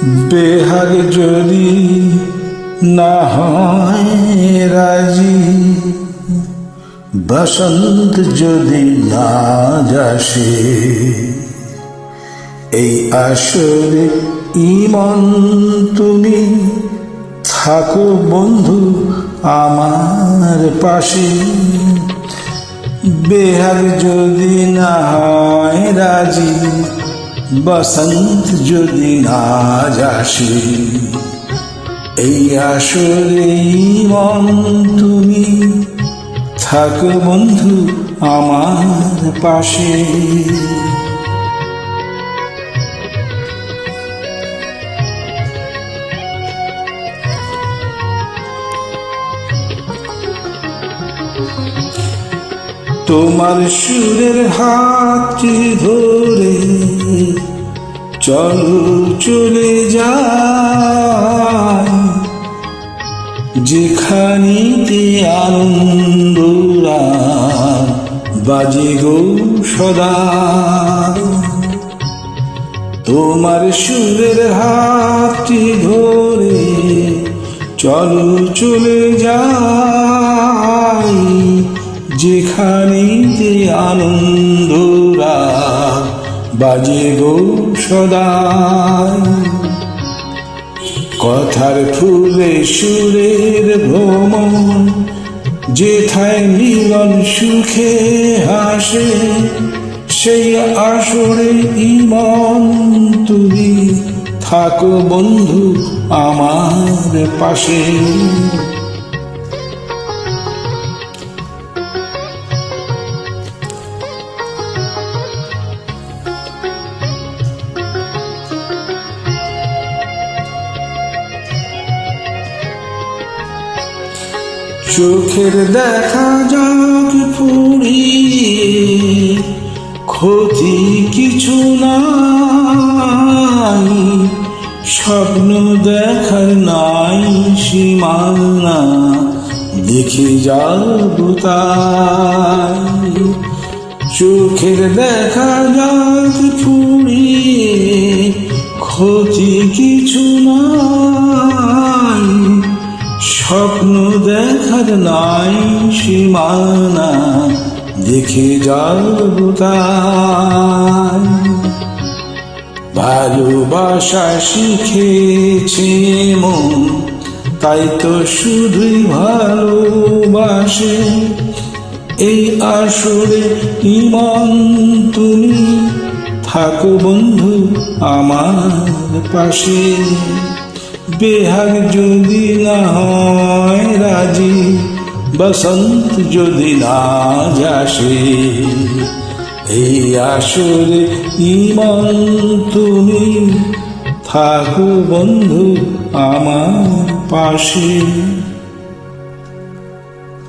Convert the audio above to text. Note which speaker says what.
Speaker 1: বেহাগ যদি না হয় রাজি, বসন্ত যদি না আসে, এই আসরে ইমন তুমি থাকো বন্ধু আমার পাশে। বেহাগ যদি না হয় রাজি, বসন্ত যদি না আসে, এই আসরে ইমন তুমি থাকো বন্ধু আমার পাশে। তোমার সুরের হাতটি ধরে চলো চলে যাই, যেখানেতে আনন্দরা বাজে গো সদা। তোমার সুরের হাতটি ধরে চলো চলে যাই, যেখানেতে আনন্দরা বাজে গো সদা। কথার ফুলে সুরের ভ্রমণ, যেথায় মিলন সুখে হাসে, সেই আসরে ইমন তুমি থাকো বন্ধু আমার পাশে। চোখের দেখা যাক ফুরিয়ে, ক্ষতি কিছু নাই, স্বপ্ন দেখার নাই সীমানা, দেখে যাব তাই। চোখের দেখা যাক ফুরিয়ে, ক্ষতি কিছু নাই, স্বপ্ন দেখার নাই সীমানা, দেখে যাব তাই। ভালোবাসা শিখেছে মন, তাই তো শুধুই ভালোবাসে, এই আসরে ইমন তুমি থাকো বন্ধু আমার পাশে। বেহাগ যদি না হয় রাজি, বসন্ত যদি না আসে, এই আসরে ইমন তুমি থাকো বন্ধু আমার পাশে।